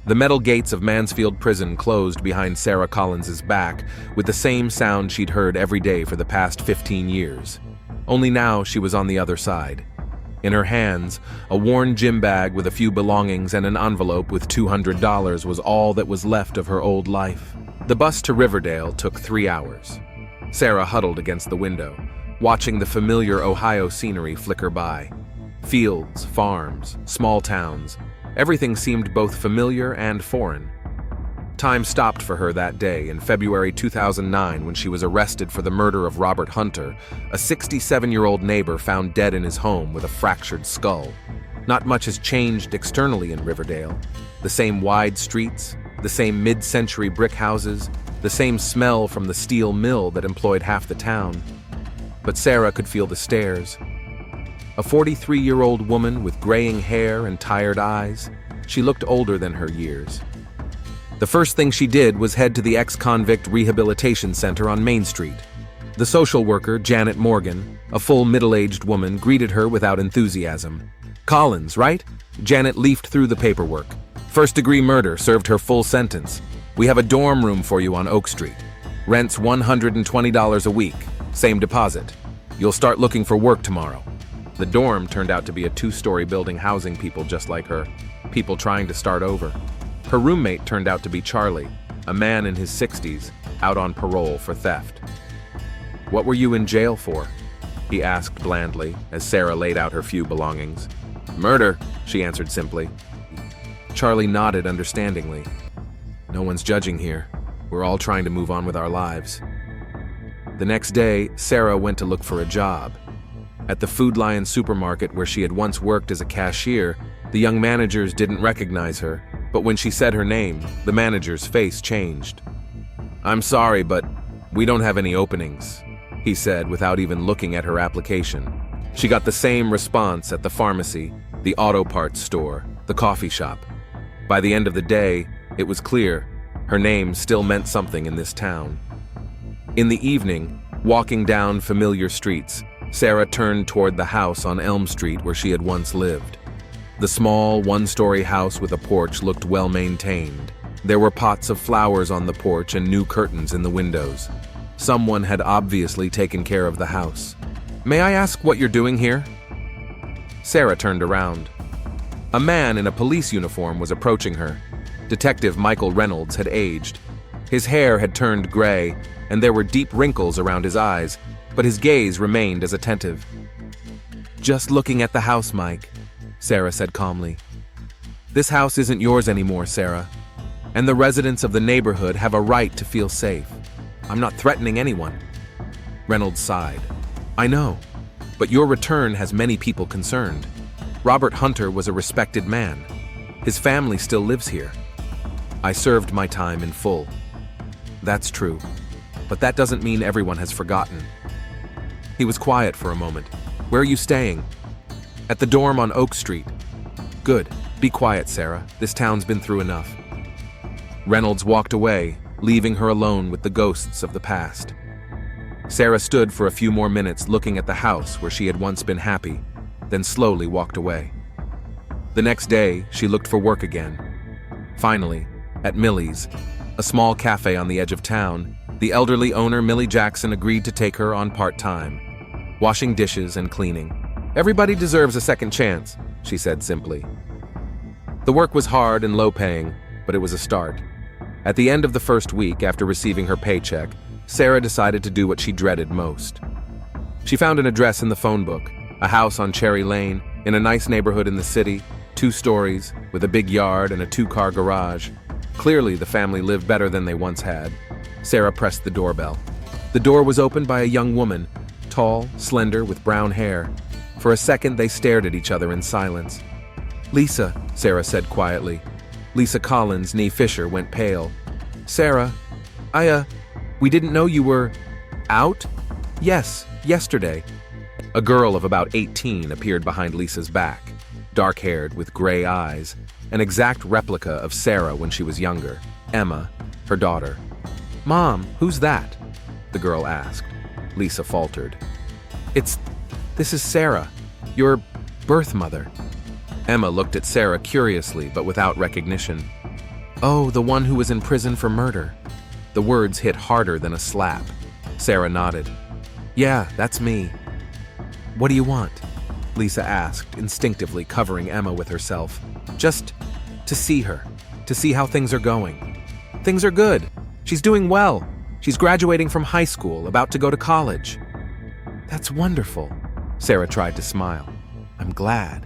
The metal gates of Mansfield Prison closed behind Sarah Collins's back with the same sound she'd heard every day for the past 15 years. Only now she was on the other side. In her hands, a worn gym bag with a few belongings and an envelope with $200 was all that was left of her old life. The bus to Riverdale took 3 hours. Sarah huddled against the window, watching the familiar Ohio scenery flicker by. Fields, farms, small towns, everything seemed both familiar and foreign. Time stopped for her that day in February 2009 when she was arrested for the murder of Robert Hunter, a 67-year-old neighbor found dead in his home with a fractured skull. Not much has changed externally in Riverdale. The same wide streets, the same mid-century brick houses, the same smell from the steel mill that employed half the town. But Sarah could feel the stares. A 43-year-old woman with graying hair and tired eyes, she looked older than her years. The first thing she did was head to the ex-convict rehabilitation center on Main Street. The social worker, Janet Morgan, a full middle-aged woman, greeted her without enthusiasm. "Collins, right?" Janet leafed through the paperwork. "First-degree murder, served her full sentence. We have a dorm room for you on Oak Street. Rent's $120 a week, same deposit. You'll start looking for work tomorrow." The dorm turned out to be a 2-story building housing people just like her, people trying to start over. Her roommate turned out to be Charlie, a man in his 60s, out on parole for theft. "What were you in jail for?" he asked blandly as Sarah laid out her few belongings. "Murder," she answered simply. Charlie nodded understandingly. "No one's judging here. We're all trying to move on with our lives." The next day, Sarah went to look for a job. At the Food Lion supermarket where she had once worked as a cashier, the young managers didn't recognize her, but when she said her name, the manager's face changed. "I'm sorry, but we don't have any openings," he said without even looking at her application. She got the same response at the pharmacy, the auto parts store, the coffee shop. By the end of the day, it was clear her name still meant something in this town. In the evening, walking down familiar streets, Sarah turned toward the house on Elm Street where she had once lived. The small, 1-story house with a porch looked well-maintained. There were pots of flowers on the porch and new curtains in the windows. Someone had obviously taken care of the house. "May I ask what you're doing here?" Sarah turned around. A man in a police uniform was approaching her. Detective Michael Reynolds had aged. His hair had turned gray, and there were deep wrinkles around his eyes, but his gaze remained as attentive. "Just looking at the house, Mike," Sarah said calmly. "This house isn't yours anymore, Sarah, and the residents of the neighborhood have a right to feel safe. I'm not threatening anyone." Reynolds sighed. "I know, but your return has many people concerned. Robert Hunter was a respected man. His family still lives here. I served my time in full." "That's true, but that doesn't mean everyone has forgotten." He was quiet for a moment. "Where are you staying?" "At the dorm on Oak Street." "Good. Be quiet, Sarah. This town's been through enough." Reynolds walked away, leaving her alone with the ghosts of the past. Sarah stood for a few more minutes looking at the house where she had once been happy, then slowly walked away. The next day, she looked for work again. Finally, at Millie's, a small cafe on the edge of town, the elderly owner Millie Jackson agreed to take her on part-time, washing dishes and cleaning. "Everybody deserves a second chance," she said simply. The work was hard and low-paying, but it was a start. At the end of the first week after receiving her paycheck, Sarah decided to do what she dreaded most. She found an address in the phone book, a house on Cherry Lane, in a nice neighborhood in the city, 2 stories, with a big yard and a 2-car garage. Clearly, the family lived better than they once had. Sarah pressed the doorbell. The door was opened by a young woman, tall, slender, with brown hair. For a second, they stared at each other in silence. "Lisa," Sarah said quietly. Lisa Collins, née Fisher, went pale. "Sarah, we didn't know you were out?" "Yes, yesterday." A girl of about 18 appeared behind Lisa's back, dark-haired with gray eyes, an exact replica of Sarah when she was younger, Emma, her daughter. "Mom, who's that?" the girl asked. Lisa faltered. This is Sarah, your birth mother." Emma looked at Sarah curiously but without recognition. Oh, the one who was in prison for murder. The words hit harder than a slap. Sarah nodded. Yeah, that's me. What do you want? Lisa asked, instinctively covering Emma with herself. Just to see her, to see how things are going. Things are good. She's doing well. She's graduating from high school, about to go to college. That's wonderful. Sarah tried to smile. I'm glad.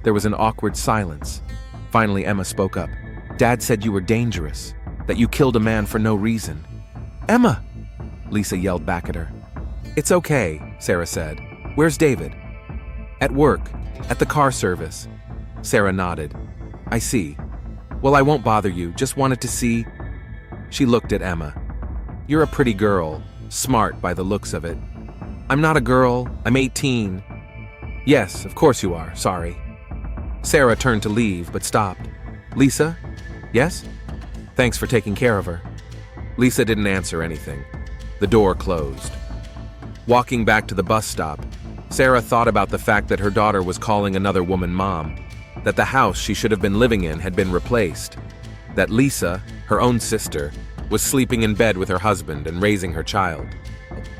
There was an awkward silence. Finally, Emma spoke up. Dad said you were dangerous, that you killed a man for no reason. Emma! Lisa yelled back at her. It's okay, Sarah said. Where's David? At work, at the car service. Sarah nodded. I see. Well, I won't bother you, just wanted to see. She looked at Emma. You're a pretty girl, smart by the looks of it. I'm not a girl, I'm 18. Yes, of course you are, sorry. Sarah turned to leave, but stopped. Lisa? Yes? Thanks for taking care of her. Lisa didn't answer anything. The door closed. Walking back to the bus stop, Sarah thought about the fact that her daughter was calling another woman mom, that the house she should have been living in had been replaced, that Lisa, her own sister, was sleeping in bed with her husband and raising her child.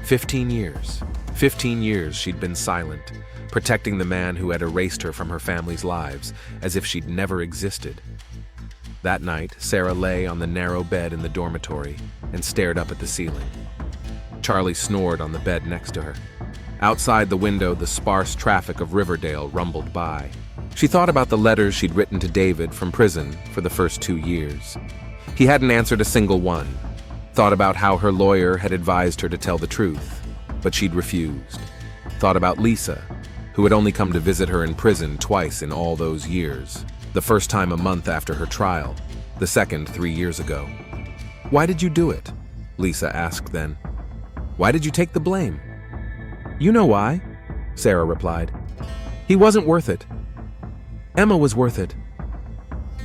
15 years. 15 years she'd been silent, protecting the man who had erased her from her family's lives, as if she'd never existed. That night, Sarah lay on the narrow bed in the dormitory and stared up at the ceiling. Charlie snored on the bed next to her. Outside the window, the sparse traffic of Riverdale rumbled by. She thought about the letters she'd written to David from prison for the first 2 years. He hadn't answered a single one. Thought about how her lawyer had advised her to tell the truth, but she'd refused. Thought about Lisa, who had only come to visit her in prison twice in all those years. The first time a month after her trial, the second 3 years ago. Why did you do it? Lisa asked then. Why did you take the blame? You know why, Sarah replied. He wasn't worth it. Emma was worth it.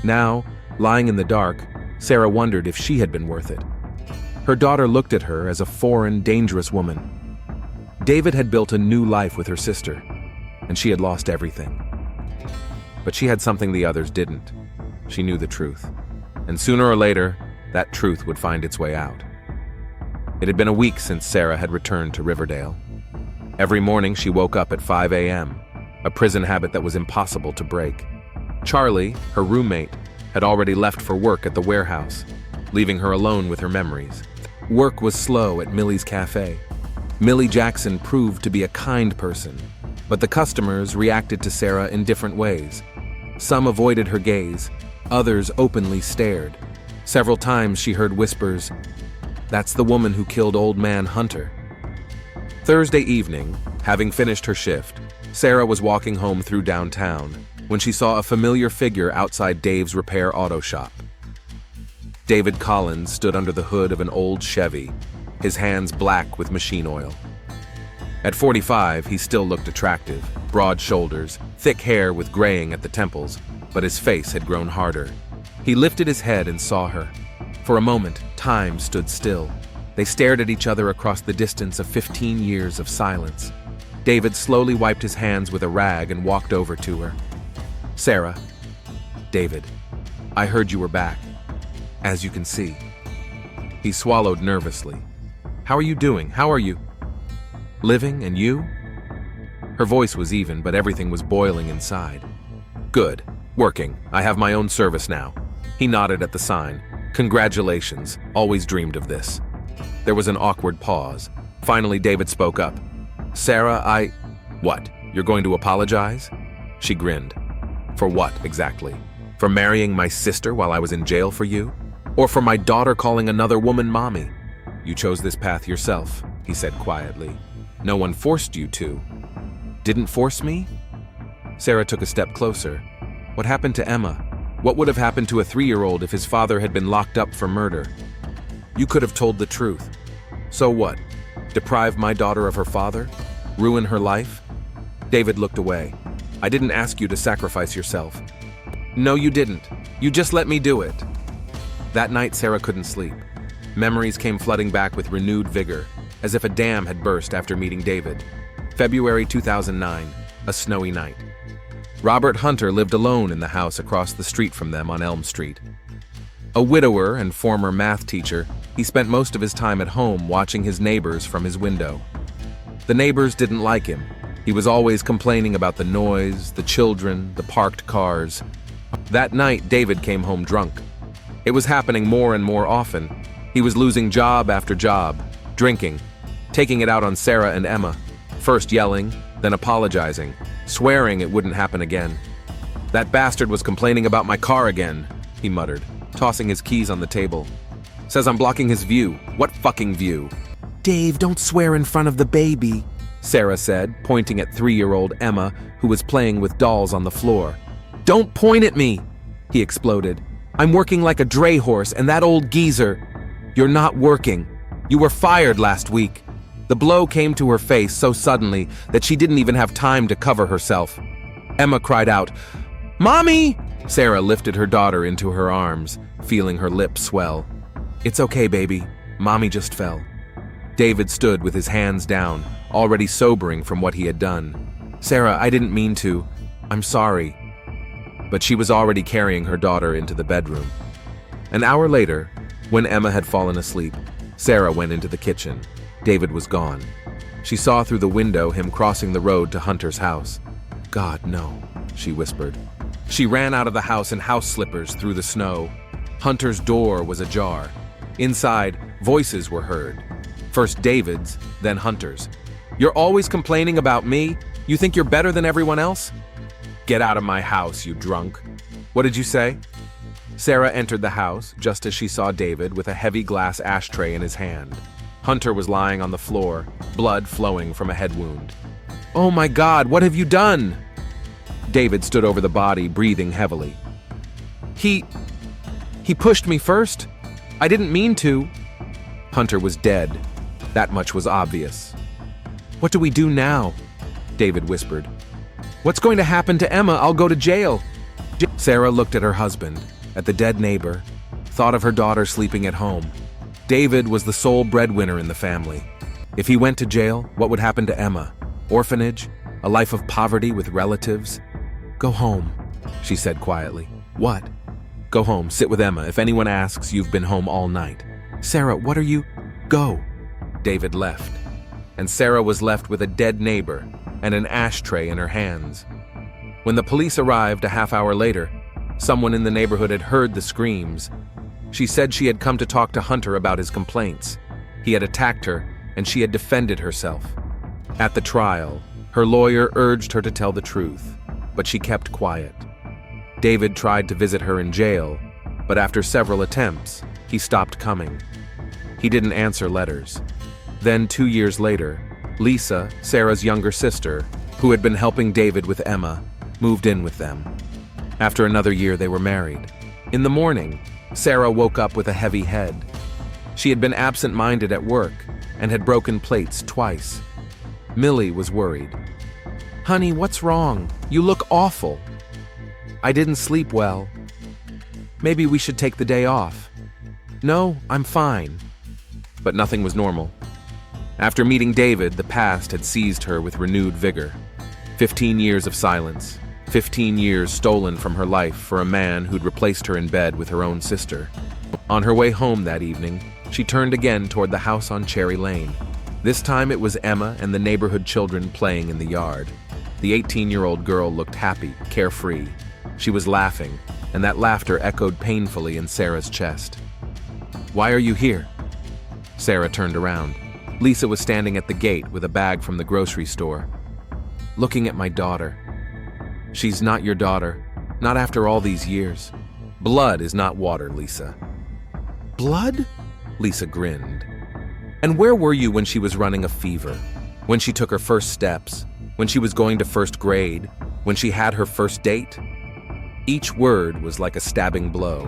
Now, lying in the dark, Sarah wondered if she had been worth it. Her daughter looked at her as a foreign, dangerous woman. David had built a new life with her sister, and she had lost everything. But she had something the others didn't. She knew the truth. And sooner or later, that truth would find its way out. It had been a week since Sarah had returned to Riverdale. Every morning she woke up at 5 a.m., a prison habit that was impossible to break. Charlie, her roommate, had already left for work at the warehouse, leaving her alone with her memories. Work was slow at Millie's cafe. Millie Jackson proved to be a kind person, but the customers reacted to Sarah in different ways. Some avoided her gaze, others openly stared. Several times she heard whispers, "That's the woman who killed old man Hunter." Thursday evening, having finished her shift, Sarah was walking home through downtown when she saw a familiar figure outside Dave's repair auto shop. David Collins stood under the hood of an old Chevy, his hands black with machine oil. At 45, he still looked attractive, broad shoulders, thick hair with graying at the temples, but his face had grown harder. He lifted his head and saw her. For a moment, time stood still. They stared at each other across the distance of 15 years of silence. David slowly wiped his hands with a rag and walked over to her. Sarah. David. I heard you were back. As you can see. He swallowed nervously. How are you doing? How are you? Living, and you? Her voice was even, but everything was boiling inside. Good. Working. I have my own service now. He nodded at the sign. Congratulations. Always dreamed of this. There was an awkward pause. Finally, David spoke up. Sarah, What? You're going to apologize? She grinned. For what, exactly? For marrying my sister while I was in jail for you? Or for my daughter calling another woman mommy? You chose this path yourself, he said quietly. No one forced you to. Didn't force me? Sarah took a step closer. What happened to Emma? What would have happened to a 3-year-old if his father had been locked up for murder? You could have told the truth. So what? Deprive my daughter of her father? Ruin her life? David looked away. I didn't ask you to sacrifice yourself. No, you didn't. You just let me do it. That night, Sarah couldn't sleep. Memories came flooding back with renewed vigor, as if a dam had burst after meeting David. February 2009, a snowy night. Robert Hunter lived alone in the house across the street from them on Elm Street. A widower and former math teacher, he spent most of his time at home watching his neighbors from his window. The neighbors didn't like him. He was always complaining about the noise, the children, the parked cars. That night, David came home drunk. It was happening more and more often. He was losing job after job, drinking, taking it out on Sarah and Emma, first yelling, then apologizing, swearing it wouldn't happen again. "That bastard was complaining about my car again," he muttered, tossing his keys on the table. "Says I'm blocking his view. What fucking view?" "Dave, don't swear in front of the baby," Sarah said, pointing at 3-year-old Emma, who was playing with dolls on the floor. "Don't point at me," he exploded. "I'm working like a dray horse, and that old geezer—" "You're not working. You were fired last week." The blow came to her face so suddenly that she didn't even have time to cover herself. Emma cried out, "Mommy!" Sarah lifted her daughter into her arms, feeling her lips swell. "It's okay, baby. Mommy just fell." David stood with his hands down, already sobering from what he had done. "Sarah, I didn't mean to. I'm sorry." But she was already carrying her daughter into the bedroom. An hour later, when Emma had fallen asleep, Sarah went into the kitchen. David was gone. She saw through the window him crossing the road to Hunter's house. "God, no," she whispered. She ran out of the house in house slippers through the snow. Hunter's door was ajar. Inside, voices were heard. First David's, then Hunter's. "You're always complaining about me? You think you're better than everyone else? Get out of my house, you drunk." "What did you say?" Sarah entered the house just as she saw David with a heavy glass ashtray in his hand. Hunter was lying on the floor, blood flowing from a head wound. "Oh my God, what have you done?" David stood over the body, breathing heavily. He pushed me first. I didn't mean to." Hunter was dead. That much was obvious. "What do we do now?" David whispered. "What's going to happen to Emma? I'll go to jail." Sarah looked at her husband, at the dead neighbor, thought of her daughter sleeping at home. David was the sole breadwinner in the family. If he went to jail, what would happen to Emma? Orphanage? A life of poverty with relatives? "Go home," she said quietly. "What?" "Go home, sit with Emma. If anyone asks, you've been home all night." "Sarah, what are you—" "Go." David left, and Sarah was left with a dead neighbor and an ashtray in her hands. When the police arrived a half hour later, someone in the neighborhood had heard the screams. She said she had come to talk to Hunter about his complaints. He had attacked her, and she had defended herself. At the trial, her lawyer urged her to tell the truth, but she kept quiet. David tried to visit her in jail, but after several attempts, he stopped coming. He didn't answer letters. Then 2 years later, Lisa, Sarah's younger sister, who had been helping David with Emma, moved in with them. After another year, they were married. In the morning, Sarah woke up with a heavy head. She had been absent-minded at work and had broken plates twice. Millie was worried. "Honey, what's wrong? You look awful." "I didn't sleep well." "Maybe we should take the day off." "No, I'm fine." But nothing was normal. After meeting David, the past had seized her with renewed vigor. 15 years of silence. 15 years stolen from her life for a man who'd replaced her in bed with her own sister. On her way home that evening, she turned again toward the house on Cherry Lane. This time it was Emma and the neighborhood children playing in the yard. The 18-year-old girl looked happy, carefree. She was laughing, and that laughter echoed painfully in Sarah's chest. "Why are you here?" Sarah turned around. Lisa was standing at the gate with a bag from the grocery store. "Looking at my daughter." "She's not your daughter, not after all these years. Blood is not water, Lisa." "Blood?" Lisa grinned. "And where were you when she was running a fever? When she took her first steps? When she was going to first grade? When she had her first date?" Each word was like a stabbing blow.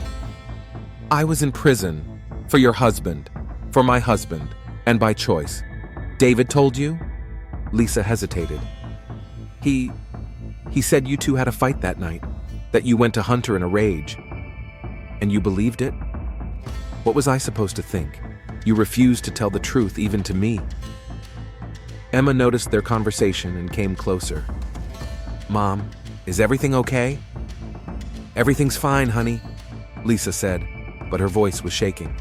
"I was in prison. For your husband. For my husband. And by choice. David told you?" Lisa hesitated. He said you two had a fight that night, that you went to Hunter in a rage. And you believed it? What was I supposed to think? You refused to tell the truth even to me." Emma noticed their conversation and came closer. "Mom, is everything okay?" "Everything's fine, honey," Lisa said. but her voice was shaking.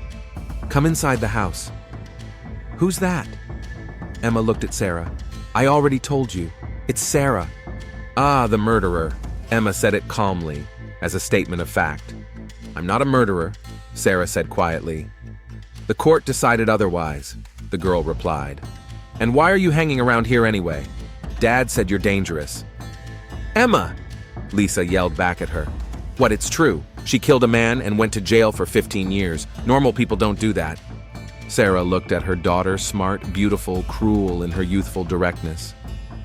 "Come inside the house." "Who's that?" Emma looked at Sarah. "I already told you. It's Sarah." "Ah, the murderer." Emma said it calmly, as a statement of fact. "I'm not a murderer," Sarah said quietly. "The court decided otherwise," the girl replied. "And why are you hanging around here anyway? Dad said you're dangerous." "Emma!" Lisa yelled back at her. "What, it's true. She killed a man and went to jail for 15 years. Normal people don't do that." Sarah looked at her daughter, smart, beautiful, cruel in her youthful directness.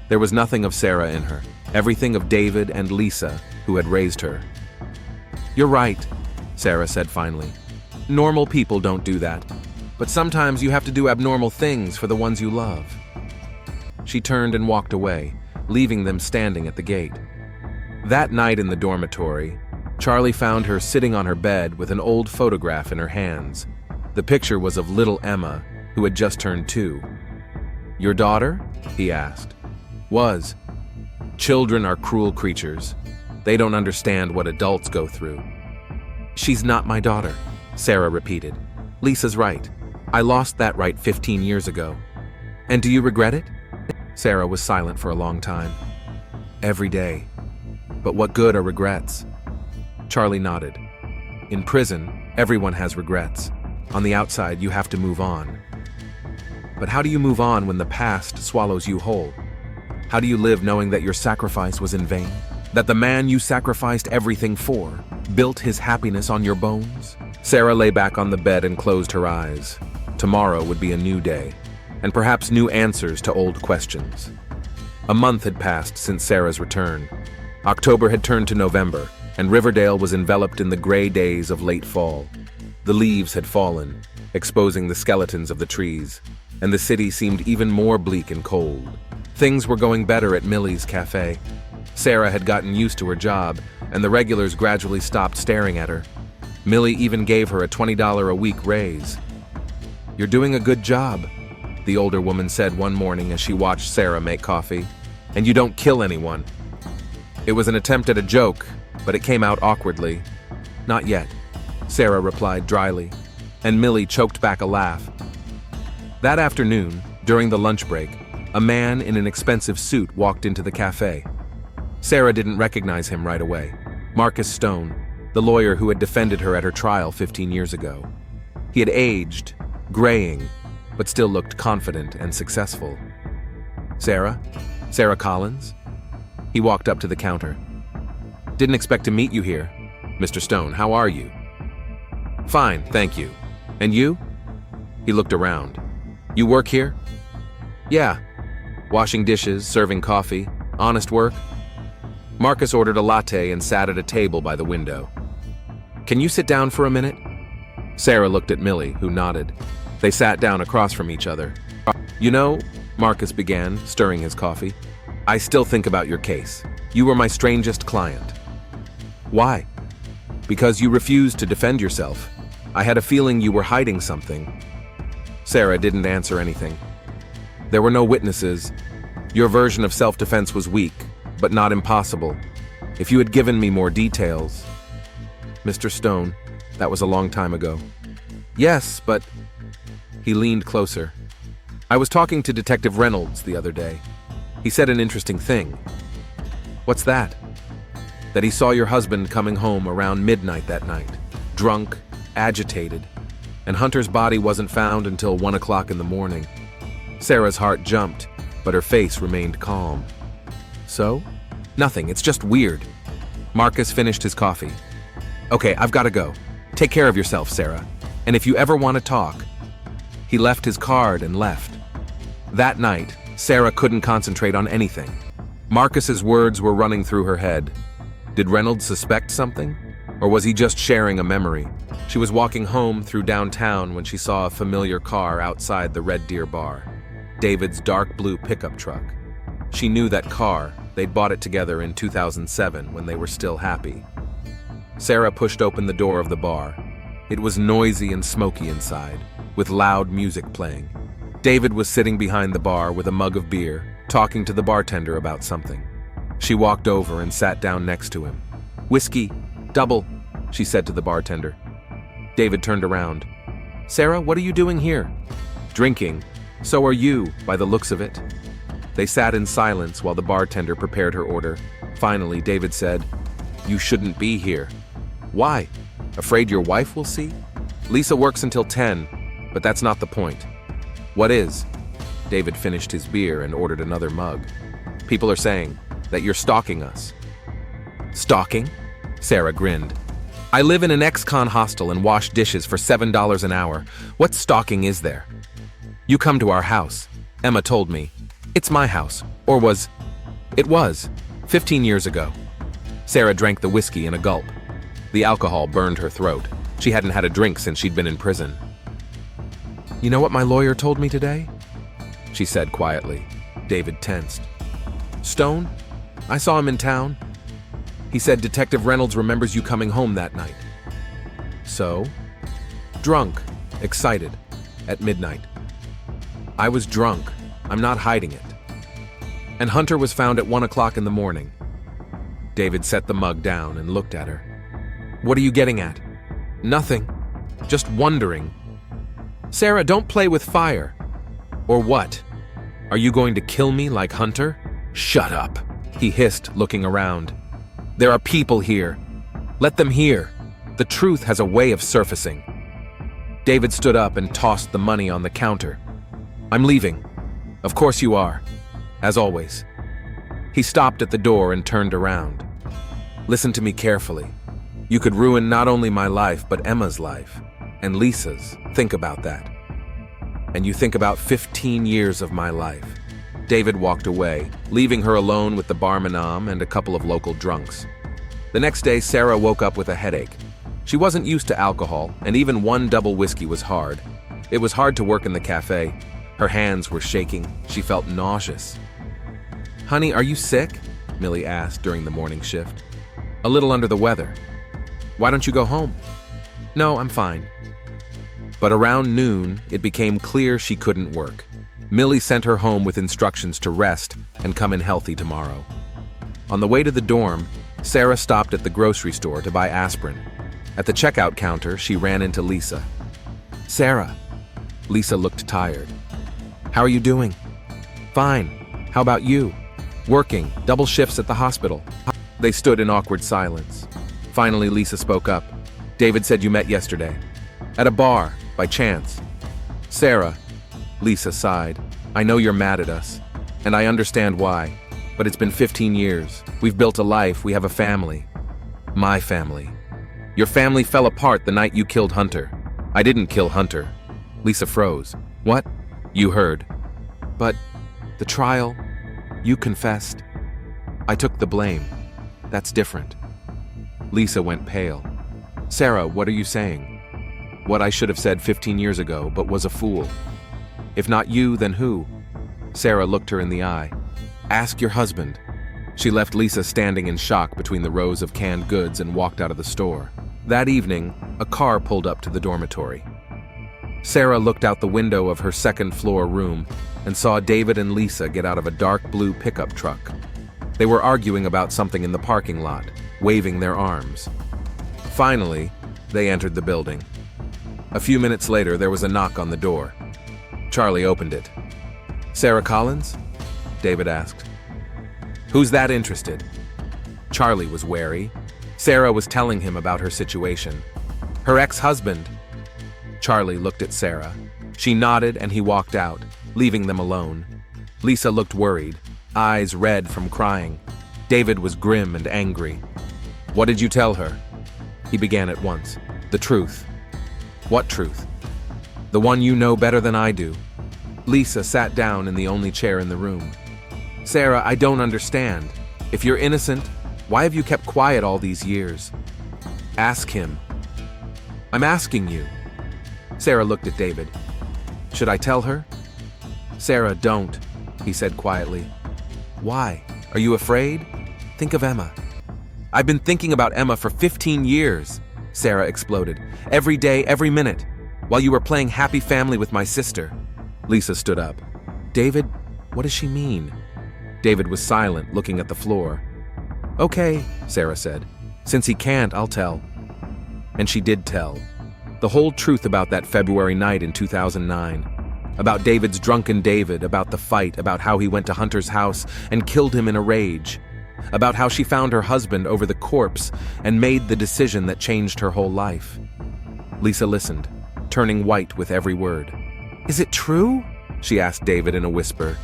There was nothing of Sarah in her, everything of David and Lisa, who had raised her. "You're right," Sarah said finally. "Normal people don't do that. But sometimes you have to do abnormal things for the ones you love." She turned and walked away, leaving them standing at the gate. That night in the dormitory, Charlie found her sitting on her bed with an old photograph in her hands. The picture was of little Emma, who had just turned 2. "Your daughter?" he asked. "Was. Children are cruel creatures. They don't understand what adults go through." "She's not my daughter," Sarah repeated. "Lisa's right. I lost that right 15 years ago." "And do you regret it?" Sarah was silent for a long time. "Every day. But what good are regrets?" Charlie nodded. "In prison, everyone has regrets. On the outside, you have to move on. But how do you move on when the past swallows you whole? How do you live knowing that your sacrifice was in vain? That the man you sacrificed everything for built his happiness on your bones?" Sarah lay back on the bed and closed her eyes. Tomorrow would be a new day, and perhaps new answers to old questions. A month had passed since Sarah's return. October had turned to November, and Riverdale was enveloped in the gray days of late fall. The leaves had fallen, exposing the skeletons of the trees, and the city seemed even more bleak and cold. Things were going better at Millie's cafe. Sarah had gotten used to her job, and the regulars gradually stopped staring at her. Millie even gave her a $20 a week raise. "You're doing a good job," the older woman said one morning as she watched Sarah make coffee. "And you don't kill anyone." It was an attempt at a joke, but it came out awkwardly. "Not yet," Sarah replied dryly, and Millie choked back a laugh. That afternoon, during the lunch break, a man in an expensive suit walked into the cafe. Sarah didn't recognize him right away. Marcus Stone, the lawyer who had defended her at her trial 15 years ago. He had aged, graying, but still looked confident and successful. "Sarah? Sarah Collins?" He walked up to the counter. "Didn't expect to meet you here. Mr. Stone, how are you?" "Fine, thank you. And you?" He looked around. "You work here?" "Yeah. Washing dishes, serving coffee, honest work." Marcus ordered a latte and sat at a table by the window. "Can you sit down for a minute?" Sarah looked at Millie, who nodded. They sat down across from each other. "You know," Marcus began, stirring his coffee, "I still think about your case. You were my strangest client." "Why?" "Because you refused to defend yourself. I had a feeling you were hiding something." Sarah didn't answer anything. "There were no witnesses. Your version of self-defense was weak, but not impossible. If you had given me more details..." "Mr. Stone, that was a long time ago." "Yes, but..." He leaned closer. "I was talking to Detective Reynolds the other day. He said an interesting thing." "What's that?" "That he saw your husband coming home around midnight that night, drunk, agitated, and Hunter's body wasn't found until 1 o'clock in the morning." Sarah's heart jumped, but her face remained calm. "So?" "Nothing, it's just weird." Marcus finished his coffee. "Okay, I've got to go. Take care of yourself, Sarah. And if you ever want to talk..." He left his card and left. That night, Sarah couldn't concentrate on anything. Marcus's words were running through her head. Did Reynolds suspect something? Or was he just sharing a memory? She was walking home through downtown when she saw a familiar car outside the Red Deer bar. David's dark blue pickup truck. She knew that car. They'd bought it together in 2007 when they were still happy. Sarah pushed open the door of the bar. It was noisy and smoky inside, with loud music playing. David was sitting behind the bar with a mug of beer, talking to the bartender about something. She walked over and sat down next to him. "Whiskey, double," she said to the bartender. David turned around. Sarah, what are you doing here? Drinking. So are you, by the looks of it. They sat in silence while the bartender prepared her order. Finally, David said, You shouldn't be here. Why? Afraid your wife will see? Lisa works until 10, but that's not the point. What is? David finished his beer and ordered another mug. People are saying that you're stalking us. Stalking? Sarah grinned. I live in an ex-con hostel and wash dishes for $7 an hour. What stalking is there? You come to our house. Emma told me. It's my house. Or was. It was. 15 years ago. Sarah drank the whiskey in a gulp. The alcohol burned her throat. She hadn't had a drink since she'd been in prison. You know what my lawyer told me today? She said quietly. David tensed. Stone? I saw him in town. He said Detective Reynolds remembers you coming home that night. So? Drunk, excited, at midnight. I was drunk. I'm not hiding it. And Hunter was found at 1 o'clock in the morning. David set the mug down and looked at her. What are you getting at? Nothing. Just wondering. Sarah, don't play with fire. Or what? Are you going to kill me like Hunter? Shut up, he hissed, looking around. There are people here. Let them hear. The truth has a way of surfacing. David stood up and tossed the money on the counter. I'm leaving. Of course you are. As always. He stopped at the door and turned around. Listen to me carefully. You could ruin not only my life, but Emma's life. And Lisa's. Think about that. And you think about 15 years of my life. David walked away, leaving her alone with the barmanam and a couple of local drunks. The next day, Sarah woke up with a headache. She wasn't used to alcohol, and even one double whiskey was hard. It was hard to work in the cafe. Her hands were shaking. She felt nauseous. Honey, are you sick? Millie asked during the morning shift. A little under the weather. Why don't you go home? No, I'm fine. But around noon, it became clear she couldn't work. Millie sent her home with instructions to rest and come in healthy tomorrow. On the way to the dorm, Sarah stopped at the grocery store to buy aspirin. At the checkout counter, she ran into Lisa. Sarah. Lisa looked tired. How are you doing? Fine. How about you? Working, double shifts at the hospital. They stood in awkward silence. Finally, Lisa spoke up. David said you met yesterday. At a bar, by chance. Sarah. Lisa sighed. I know you're mad at us, and I understand why, but it's been 15 years. We've built a life, we have a family. My family. Your family fell apart the night you killed Hunter. I didn't kill Hunter. Lisa froze. What? You heard. But the trial, you confessed. I took the blame. That's different. Lisa went pale. Sarah, what are you saying? What I should have said 15 years ago, but was a fool. If not you, then who? Sarah looked her in the eye. Ask your husband. She left Lisa standing in shock between the rows of canned goods and walked out of the store. That evening, a car pulled up to the dormitory. Sarah looked out the window of her second-floor room and saw David and Lisa get out of a dark blue pickup truck. They were arguing about something in the parking lot, waving their arms. Finally, they entered the building. A few minutes later, there was a knock on the door. Charlie opened it. Sarah Collins? David asked. Who's that interested? Charlie was wary. Sarah was telling him about her situation. Her ex-husband. Charlie looked at Sarah. She nodded and he walked out, leaving them alone. Lisa looked worried, eyes red from crying. David was grim and angry. What did you tell her? He began at once. The truth. What truth? The one you know better than I do. Lisa sat down in the only chair in the room. Sarah, I don't understand. If you're innocent, why have you kept quiet all these years? Ask him. I'm asking you. Sarah looked at David. Should I tell her? Sarah, don't, he said quietly. Why? Are you afraid? Think of Emma. I've been thinking about Emma for 15 years, Sarah exploded. Every day, every minute. While you were playing happy family with my sister. Lisa stood up. David, what does she mean? David was silent, looking at the floor. Okay, Sarah said. Since he can't, I'll tell. And she did tell. The whole truth about that February night in 2009. About David's drunken David, about the fight, about how he went to Hunter's house and killed him in a rage. About how she found her husband over the corpse and made the decision that changed her whole life. Lisa listened, turning white with every word. "Is it true?" she asked David in a whisper.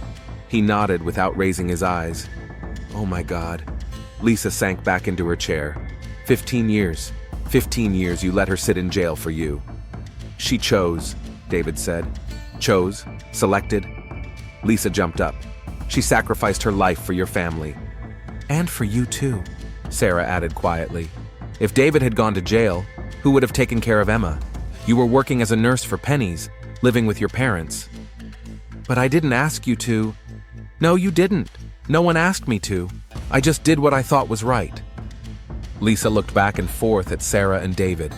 He nodded without raising his eyes. "Oh my God." Lisa sank back into her chair. 15 years. 15 years you let her sit in jail for you. "She chose," David said. "Chose? Selected?" Lisa jumped up. "She sacrificed her life for your family." "And for you too," Sarah added quietly. "If David had gone to jail, who would have taken care of Emma? You were working as a nurse for pennies, living with your parents." "But I didn't ask you to." "No, you didn't. No one asked me to. I just did what I thought was right." Lisa looked back and forth at Sarah and David.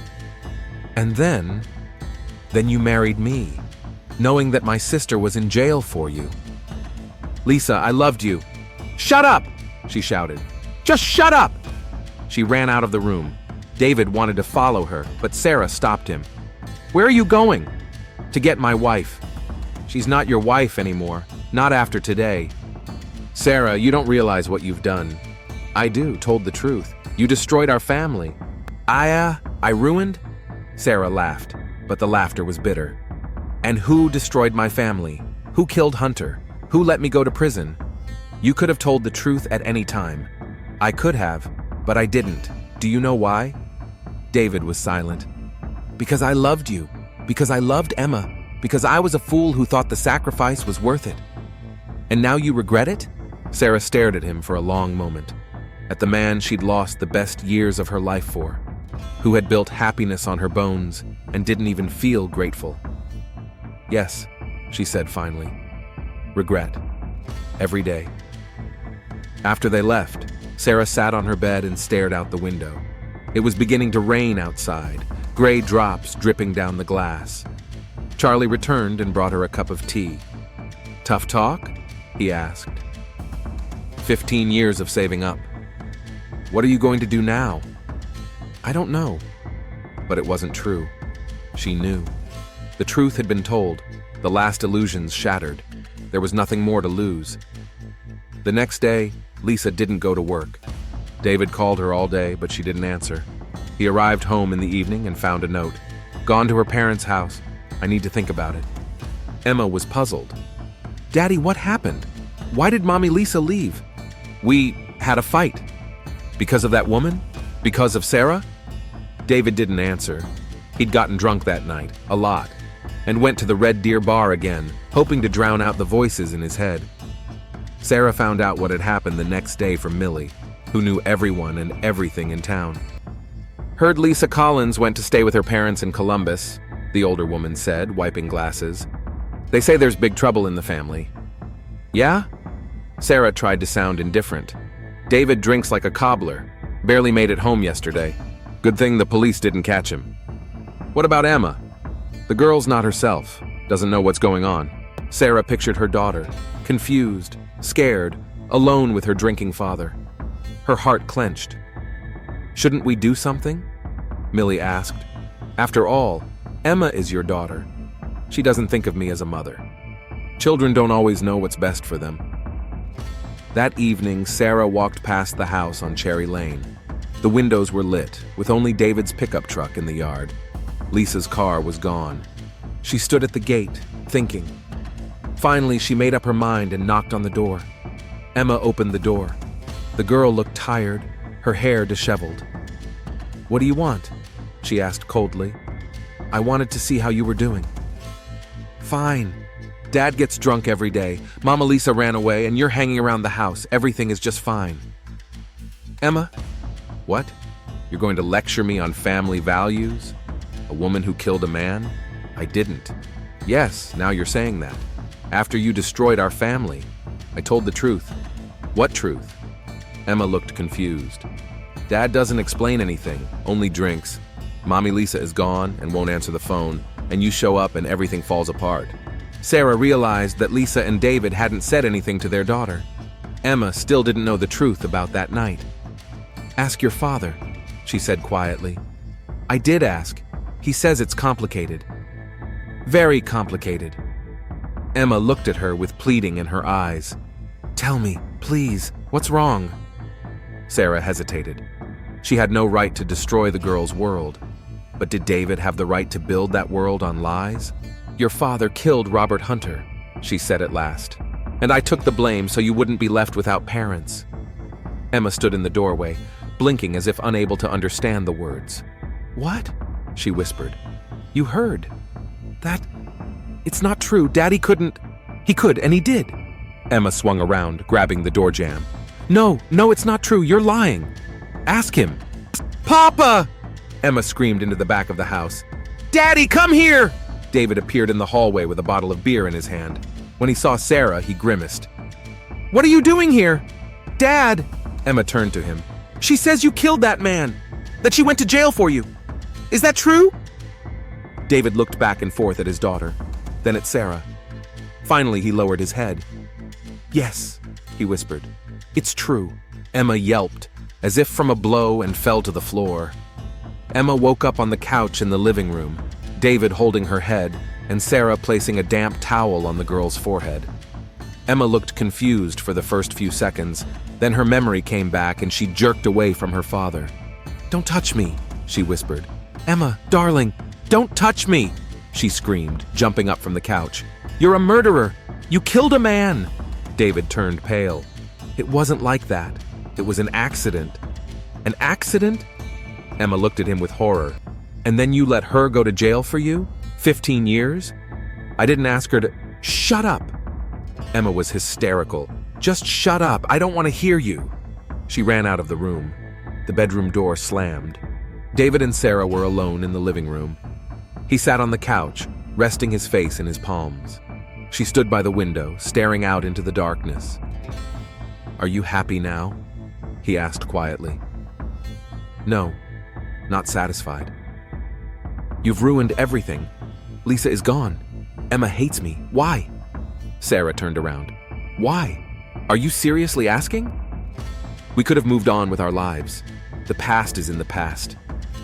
"And then you married me, knowing that my sister was in jail for you." "Lisa, I loved you." "Shut up!" she shouted. "Just shut up!" She ran out of the room. David wanted to follow her, but Sarah stopped him. "Where are you going?" "To get my wife." "She's not your wife anymore. Not after today." "Sarah, you don't realize what you've done." "I do, told the truth. You destroyed our family." I ruined?" Sarah laughed, but the laughter was bitter. "And who destroyed my family? Who killed Hunter? Who let me go to prison? You could have told the truth at any time." "I could have, but I didn't. Do you know why?" David was silent. "Because I loved you. Because I loved Emma. Because I was a fool who thought the sacrifice was worth it." "And now you regret it?" Sarah stared at him for a long moment. At the man she'd lost the best years of her life for, who had built happiness on her bones and didn't even feel grateful. "Yes," she said finally. "Regret. Every day." After they left, Sarah sat on her bed and stared out the window. It was beginning to rain outside, gray drops dripping down the glass. Charlie returned and brought her a cup of tea. "Tough talk?" he asked. 15 years of saving up. "What are you going to do now?" "I don't know." But it wasn't true. She knew. The truth had been told, the last illusions shattered. There was nothing more to lose. The next day, Lisa didn't go to work. David called her all day, but she didn't answer. He arrived home in the evening and found a note. "Gone to her parents' house. I need to think about it." Emma was puzzled. "Daddy, what happened? Why did Mommy Lisa leave?" "We had a fight." "Because of that woman? Because of Sarah?" David didn't answer. He'd gotten drunk that night, a lot, and went to the Red Deer bar again, hoping to drown out the voices in his head. Sarah found out what had happened the next day from Millie, who knew everyone and everything in town. "Heard Lisa Collins went to stay with her parents in Columbus," the older woman said, wiping glasses. "They say there's big trouble in the family." "Yeah?" Sarah tried to sound indifferent. "David drinks like a cobbler. Barely made it home yesterday. Good thing the police didn't catch him." "What about Emma?" "The girl's not herself. Doesn't know what's going on." Sarah pictured her daughter, confused, scared, alone with her drinking father. Her heart clenched. "Shouldn't we do something?" Millie asked. "After all, Emma is your daughter. She doesn't think of me as a mother. Children don't always know what's best for them." That evening, Sarah walked past the house on Cherry Lane. The windows were lit, with only David's pickup truck in the yard. Lisa's car was gone. She stood at the gate, thinking. Finally, she made up her mind and knocked on the door. Emma opened the door. The girl looked tired, her hair disheveled. "What do you want?" she asked coldly. "I wanted to see how you were doing." "Fine. Dad gets drunk every day. Mama Lisa ran away, and you're hanging around the house. Everything is just fine." "Emma?" "What? You're going to lecture me on family values? A woman who killed a man? I didn't." "Yes, now you're saying that. After you destroyed our family. I told the truth." "What truth?" Emma looked confused. "Dad doesn't explain anything, only drinks. Mommy Lisa is gone and won't answer the phone, and you show up and everything falls apart." Sarah realized that Lisa and David hadn't said anything to their daughter. Emma still didn't know the truth about that night. "Ask your father," she said quietly. "I did ask. He says it's complicated. Very complicated. Emma looked at her with pleading in her eyes. Tell me, please, what's wrong? Sarah hesitated. She had no right to destroy the girl's world. But did David have the right to build that world on lies? Your father killed Robert Hunter, she said at last. And I took the blame so you wouldn't be left without parents. Emma stood in the doorway, blinking as if unable to understand the words. What? She whispered. You heard. That... It's not true. Daddy couldn't... He could, and he did. Emma swung around, grabbing the door jamb. No, it's not true. You're lying. Ask him. Papa! Emma screamed into the back of the house. Daddy, come here! David appeared in the hallway with a bottle of beer in his hand. When he saw Sarah, he grimaced. What are you doing here? Dad! Emma turned to him. She says you killed that man. That she went to jail for you. Is that true? David looked back and forth at his daughter, then at Sarah. Finally, he lowered his head. Yes, he whispered. It's true. Emma yelped, as if from a blow, and fell to the floor. Emma woke up on the couch in the living room, David holding her head, and Sarah placing a damp towel on the girl's forehead. Emma looked confused for the first few seconds, then her memory came back and she jerked away from her father. Don't touch me, she whispered. Emma, darling, don't touch me, she screamed, jumping up from the couch. You're a murderer. You killed a man. David turned pale. It wasn't like that. It was an accident. An accident? Emma looked at him with horror. And then you let her go to jail for you? 15 years? I didn't ask her to... Shut up! Emma was hysterical. Just shut up. I don't want to hear you. She ran out of the room. The bedroom door slammed. David and Sarah were alone in the living room. He sat on the couch, resting his face in his palms. She stood by the window, staring out into the darkness. Are you happy now? He asked quietly. No, not satisfied. You've ruined everything. Lisa is gone. Emma hates me. Why? Sarah turned around. Why? Are you seriously asking? We could have moved on with our lives. The past is in the past.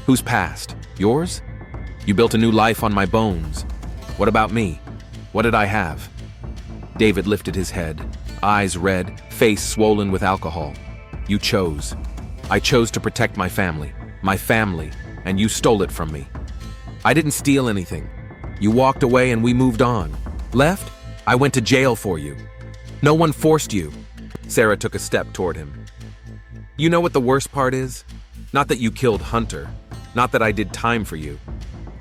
Whose past? Yours? You built a new life on my bones. What about me? What did I have? David lifted his head, eyes red, face swollen with alcohol. You chose. I chose to protect my family, and you stole it from me. I didn't steal anything. You walked away and we moved on. Left? I went to jail for you. No one forced you. Sarah took a step toward him. You know what the worst part is? Not that you killed Hunter. Not that I did time for you.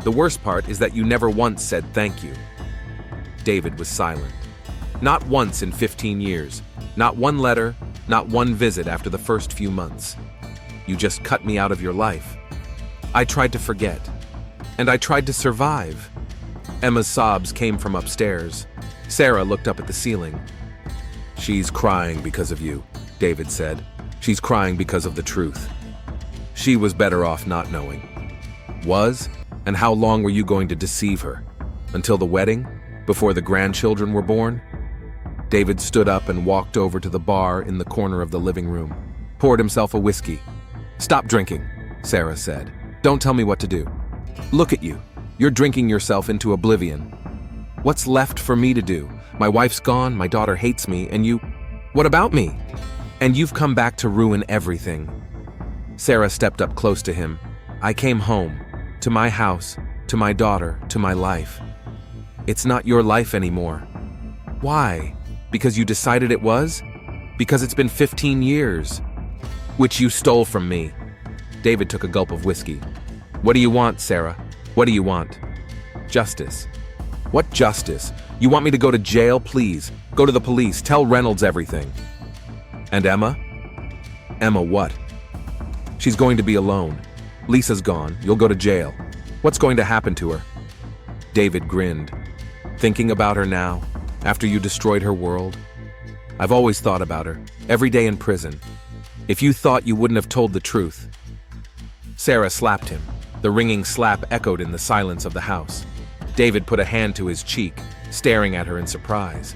The worst part is that you never once said thank you. David was silent. Not once in 15 years. Not one letter, not one visit after the first few months. You just cut me out of your life. I tried to forget. And I tried to survive. Emma's sobs came from upstairs. Sarah looked up at the ceiling. She's crying because of you, David said. She's crying because of the truth. She was better off not knowing. Was? And how long were you going to deceive her? Until the wedding? Before the grandchildren were born? David stood up and walked over to the bar in the corner of the living room, poured himself a whiskey. Stop drinking, Sarah said. Don't tell me what to do. Look at you. You're drinking yourself into oblivion. What's left for me to do? My wife's gone, my daughter hates me, and you... What about me? And you've come back to ruin everything. Sarah stepped up close to him. I came home, to my house, to my daughter, to my life. It's not your life anymore. Why? Because you decided it was? Because it's been 15 years. Which you stole from me. David took a gulp of whiskey. What do you want, Sarah? What do you want? Justice. What justice? You want me to go to jail? Please. Go to the police. Tell Reynolds everything. And Emma? Emma what? She's going to be alone. Lisa's gone. You'll go to jail. What's going to happen to her? David grinned. Thinking about her now, after you destroyed her world? I've always thought about her, every day in prison. If you thought you wouldn't have told the truth. Sarah slapped him. The ringing slap echoed in the silence of the house. David put a hand to his cheek, staring at her in surprise.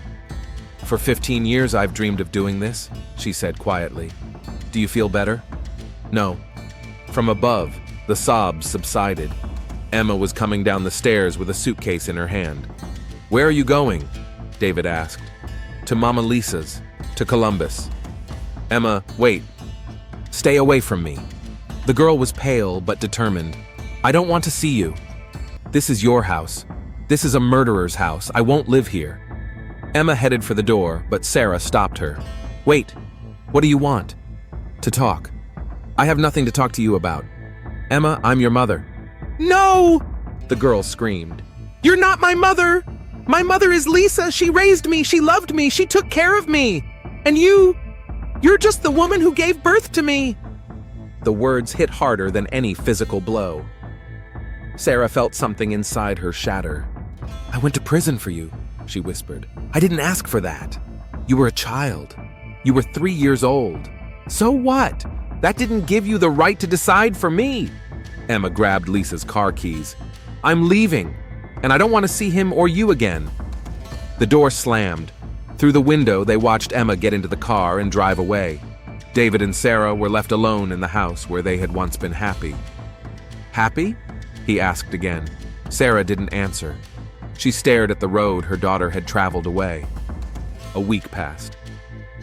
For 15 years I've dreamed of doing this, she said quietly. Do you feel better? No. From above, the sobs subsided. Emma was coming down the stairs with a suitcase in her hand. "Where are you going?" David asked. "To Mama Lisa's, to Columbus." "Emma, wait. Stay away from me." The girl was pale but determined. "I don't want to see you. This is your house. This is a murderer's house. I won't live here." Emma headed for the door, but Sarah stopped her. "Wait. What do you want?" "To talk." "I have nothing to talk to you about." "Emma, I'm your mother." "No!" the girl screamed. "You're not my mother! My mother is Lisa. She raised me. She loved me. She took care of me. And you're just the woman who gave birth to me." The words hit harder than any physical blow. Sarah felt something inside her shatter. "I went to prison for you," she whispered. "I didn't ask for that. You were a child. You were 3 years old. So what? That didn't give you the right to decide for me." Emma grabbed Lisa's car keys. "I'm leaving, and I don't want to see him or you again." The door slammed. Through the window, they watched Emma get into the car and drive away. David and Sarah were left alone in the house where they had once been happy. "Happy?" he asked again. Sarah didn't answer. She stared at the road her daughter had traveled away. A week passed.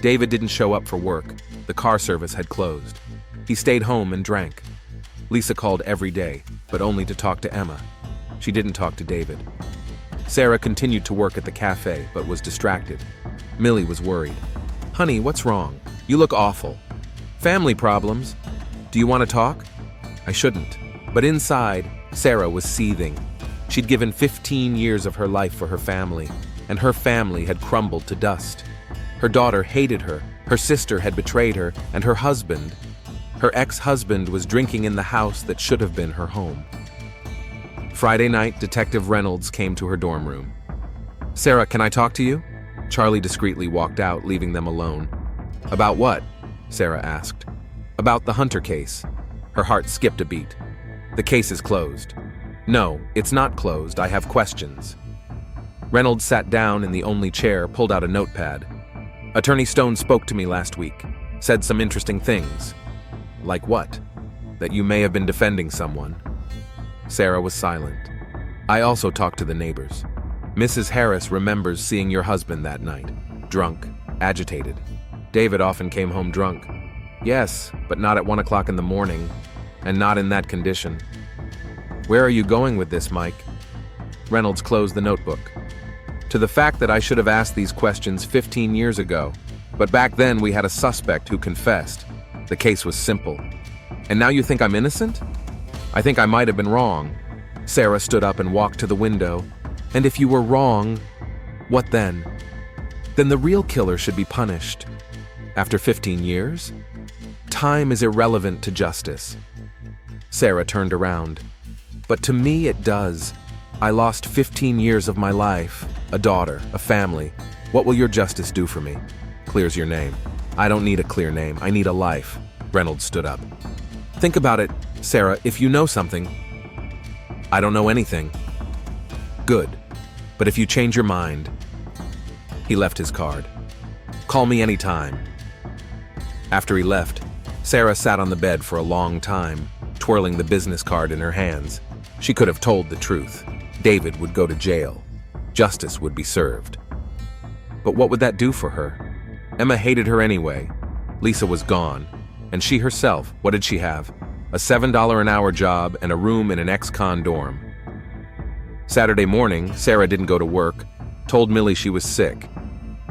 David didn't show up for work. The car service had closed. He stayed home and drank. Lisa called every day, but only to talk to Emma. She didn't talk to David. Sarah continued to work at the cafe, but was distracted. Millie was worried. "Honey, what's wrong? You look awful." "Family problems. Do you want to talk?" "I shouldn't." But inside, Sarah was seething. She'd given 15 years of her life for her family, and her family had crumbled to dust. Her daughter hated her, her sister had betrayed her, and her ex-husband was drinking in the house that should have been her home. Friday night, Detective Reynolds came to her dorm room. "Sarah, can I talk to you?" Charlie discreetly walked out, leaving them alone. "About what?" Sarah asked. "About the Hunter case." Her heart skipped a beat. "The case is closed." "No, it's not closed. I have questions." Reynolds sat down in the only chair, pulled out a notepad. "Attorney Stone spoke to me last week. Said some interesting things." "Like what?" "That you may have been defending someone." Sarah was silent. "I also talked to the neighbors. Mrs. Harris remembers seeing your husband that night. Drunk, agitated. David often came home drunk." "Yes, but not at 1 o'clock in the morning, and not in that condition." "Where are you going with this, Mike?" Reynolds closed the notebook. "To the fact that I should have asked these questions 15 years ago. But back then we had a suspect who confessed. The case was simple. And now you think I'm innocent? I think I might have been wrong." Sarah stood up and walked to the window. "And if you were wrong, what then? Then the real killer should be punished. After 15 years? Time is irrelevant to justice." Sarah turned around. "But to me it does. I lost 15 years of my life, a daughter, a family. What will your justice do for me?" "Clears your name." "I don't need a clear name. I need a life." Reynolds stood up. "Think about it, Sarah. If you know something..." "I don't know anything." "Good. But if you change your mind..." He left his card. "Call me anytime." After he left, Sarah sat on the bed for a long time, twirling the business card in her hands. She could have told the truth. David would go to jail. Justice would be served. But what would that do for her? Emma hated her anyway. Lisa was gone. And she herself, what did she have? A $7 an hour job and a room in an ex-con dorm. Saturday morning, Sarah didn't go to work, told Millie she was sick.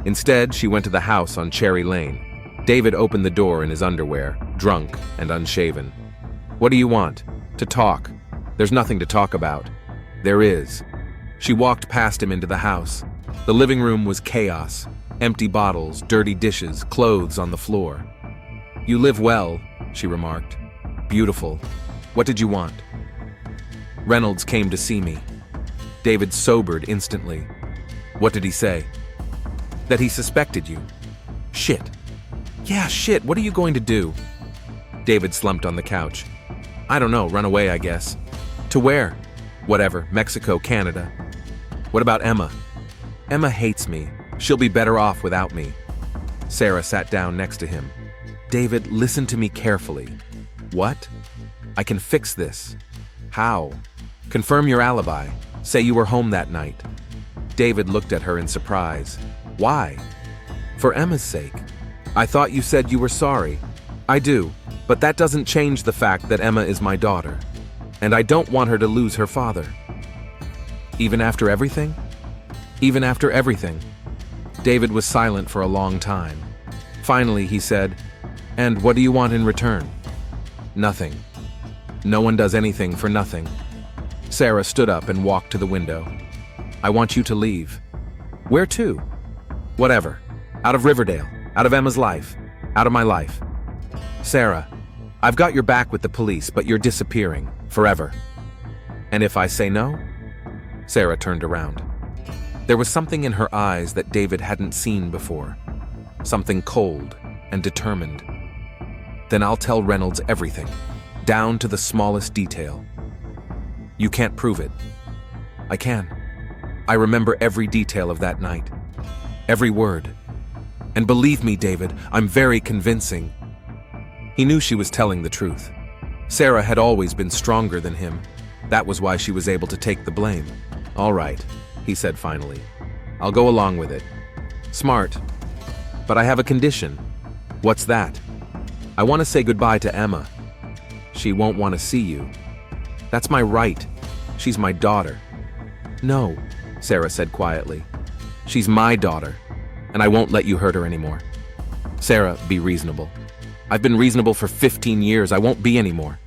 Instead, she went to the house on Cherry Lane. David opened the door in his underwear, drunk and unshaven. "What do you want?" "To talk." "There's nothing to talk about." "There is." She walked past him into the house. The living room was chaos. Empty bottles, dirty dishes, clothes on the floor. "You live well," she remarked. "Beautiful. What did you want?" "Reynolds came to see me." David sobered instantly. "What did he say?" "That he suspected you." "Shit." "Yeah, shit. What are you going to do?" David slumped on the couch. "I don't know. Run away, I guess." "To where?" "Whatever. Mexico, Canada." "What about Emma?" "Emma hates me. She'll be better off without me." Sarah sat down next to him. "David, listen to me carefully." "What?" "I can fix this." "How?" Confirm your alibi. Say you were home that night. David looked at her in surprise. Why? For Emma's sake. I thought you said you were sorry. I do, but that doesn't change the fact that Emma is my daughter, and I don't want her to lose her father. Even after everything? Even after everything. David was silent for a long time. Finally, he said, "And what do you want in return?" "Nothing. No one does anything for nothing." Sarah stood up and walked to the window. "I want you to leave." "Where to?" "Whatever. Out of Riverdale. Out of Emma's life. Out of my life." "Sarah, I've got your back with the police, but you're disappearing. Forever." "And if I say no?" Sarah turned around. There was something in her eyes that David hadn't seen before. Something cold and determined. "Then I'll tell Reynolds everything, down to the smallest detail." "You can't prove it." "I can. I remember every detail of that night. Every word. And believe me, David, I'm very convincing." He knew she was telling the truth. Sarah had always been stronger than him. That was why she was able to take the blame. "All right," he said finally. "I'll go along with it." "Smart. But I have a condition." "What's that?" "I want to say goodbye to Emma." "She won't want to see you." "That's my right. She's my daughter." "No," Sarah said quietly. "She's my daughter, and I won't let you hurt her anymore." "Sarah, be reasonable." "I've been reasonable for 15 years. I won't be anymore."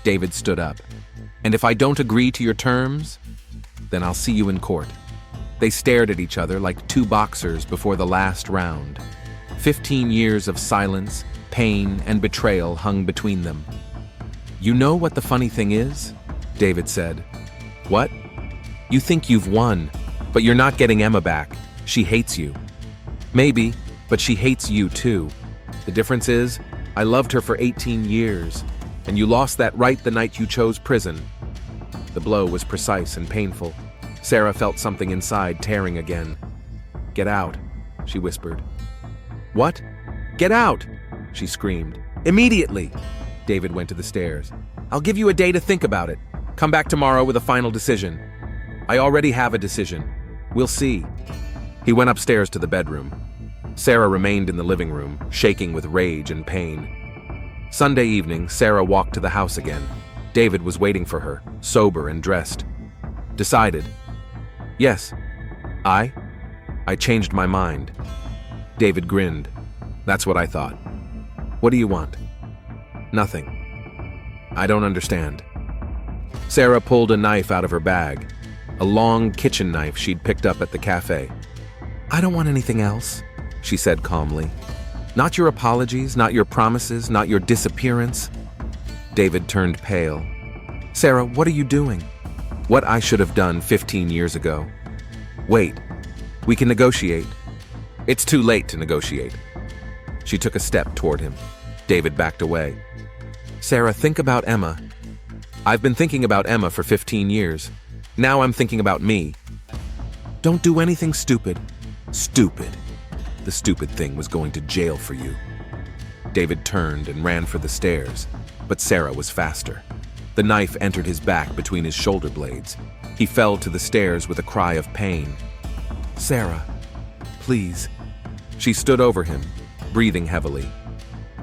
David stood up. "And if I don't agree to your terms, then I'll see you in court." They stared at each other like two boxers before the last round. 15 years of silence, pain, and betrayal hung between them. "You know what the funny thing is?" David said. "What?" "You think you've won, but you're not getting Emma back. She hates you." "Maybe, but she hates you too. The difference is, I loved her for 18 years, and you lost that right the night you chose prison." The blow was precise and painful. Sarah felt something inside tearing again. "Get out," she whispered. "What?" "Get out!" she screamed. "Immediately!" David went to the stairs. "I'll give you a day to think about it. Come back tomorrow with a final decision." "I already have a decision. We'll see." He went upstairs to the bedroom. Sarah remained in the living room, shaking with rage and pain. Sunday evening, Sarah walked to the house again. David was waiting for her, sober and dressed. "Decided?" "Yes." I changed my mind." David grinned. "That's what I thought. What do you want?" "Nothing." "I don't understand." Sarah pulled a knife out of her bag, a long kitchen knife she'd picked up at the cafe. "I don't want anything else," she said calmly. "Not your apologies, not your promises, not your disappearance." David turned pale. "Sarah, what are you doing?" "What I should have done 15 years ago." "Wait, we can negotiate." "It's too late to negotiate." She took a step toward him. David backed away. "Sarah, think about Emma." "I've been thinking about Emma for 15 years. Now I'm thinking about me." "Don't do anything stupid." "Stupid. The stupid thing was going to jail for you." David turned and ran for the stairs, but Sarah was faster. The knife entered his back between his shoulder blades. He fell to the stairs with a cry of pain. "Sarah, please." She stood over him, breathing heavily.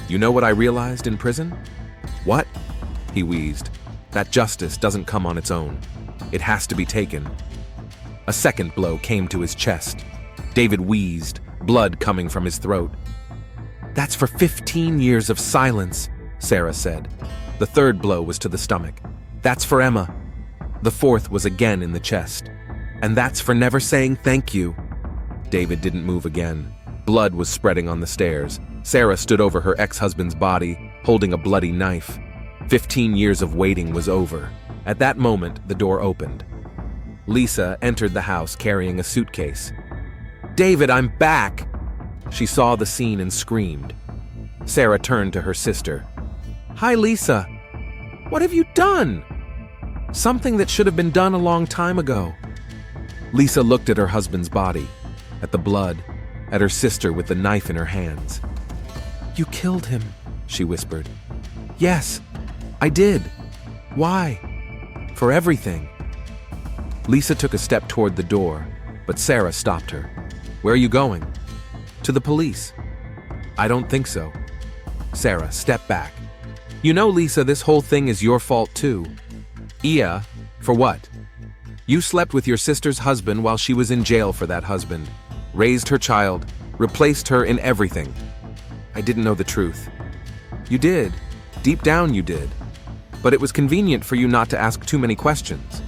"You know what I realized in prison?" "What?" he wheezed. "That justice doesn't come on its own. It has to be taken." A second blow came to his chest. David wheezed, blood coming from his throat. "That's for 15 years of silence," Sarah said. The third blow was to the stomach. "That's for Emma." The fourth was again in the chest. "And that's for never saying thank you." David didn't move again. Blood was spreading on the stairs. Sarah stood over her ex-husband's body, holding a bloody knife. 15 years of waiting was over. At that moment, the door opened. Lisa entered the house carrying a suitcase. "David, I'm back!" She saw the scene and screamed. Sarah turned to her sister. "Hi, Lisa. What have you done?" "Something that should have been done a long time ago." Lisa looked at her husband's body, at the blood, at her sister with the knife in her hands. "You killed him," she whispered. "Yes, I did." "Why?" "For everything. Lisa took a step toward the door, but Sarah stopped her. "Where are you going?" "To the police." "I don't think so." Sarah, step back. "You know, Lisa, this whole thing is your fault too." "Yeah? For what?" "You slept with your sister's husband while she was in jail for that husband. Raised her child, replaced her in everything." "I didn't know the truth." "You did. Deep down you did. But it was convenient for you not to ask too many questions."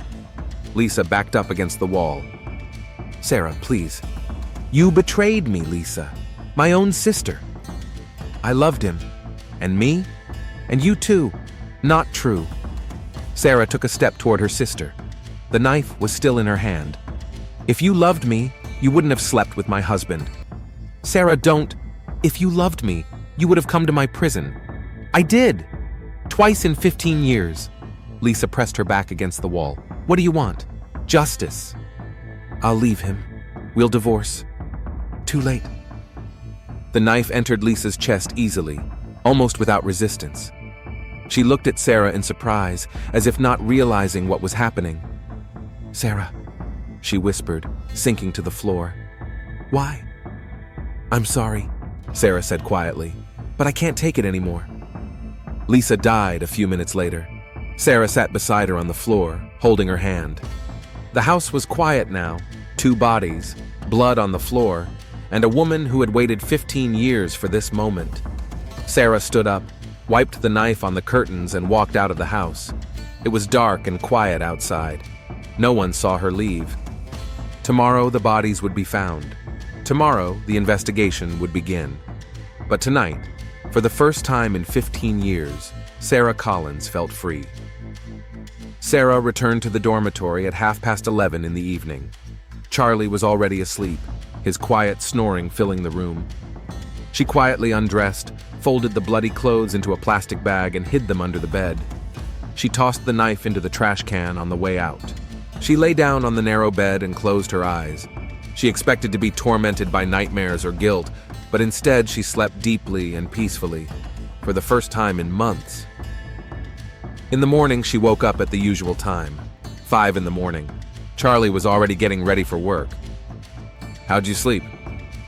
Lisa backed up against the wall. "Sarah, please." "You betrayed me, Lisa. My own sister." "I loved him. And me? And you too." "Not true." Sarah took a step toward her sister. The knife was still in her hand. "If you loved me, you wouldn't have slept with my husband." "Sarah, don't. If you loved me, you would have come to my prison." "I did. Twice in 15 years. Lisa pressed her back against the wall. "What do you want?" "Justice." "I'll leave him. We'll divorce." "Too late." The knife entered Lisa's chest easily, almost without resistance. She looked at Sarah in surprise, as if not realizing what was happening. "Sarah," she whispered, sinking to the floor. "Why?" "I'm sorry," Sarah said quietly, "but I can't take it anymore." Lisa died a few minutes later. Sarah sat beside her on the floor, holding her hand. The house was quiet now, 2 bodies, blood on the floor, and a woman who had waited 15 years for this moment. Sarah stood up, wiped the knife on the curtains, and walked out of the house. It was dark and quiet outside. No one saw her leave. Tomorrow the bodies would be found. Tomorrow the investigation would begin. But tonight, for the first time in 15 years, Sarah Collins felt free. Sarah returned to the dormitory at 11:30 in the evening. Charlie was already asleep, his quiet snoring filling the room. She quietly undressed, folded the bloody clothes into a plastic bag, and hid them under the bed. She tossed the knife into the trash can on the way out. She lay down on the narrow bed and closed her eyes. She expected to be tormented by nightmares or guilt, but instead she slept deeply and peacefully, for the first time in months. In the morning, she woke up at the usual time, 5 in the morning. Charlie was already getting ready for work. "How'd you sleep?"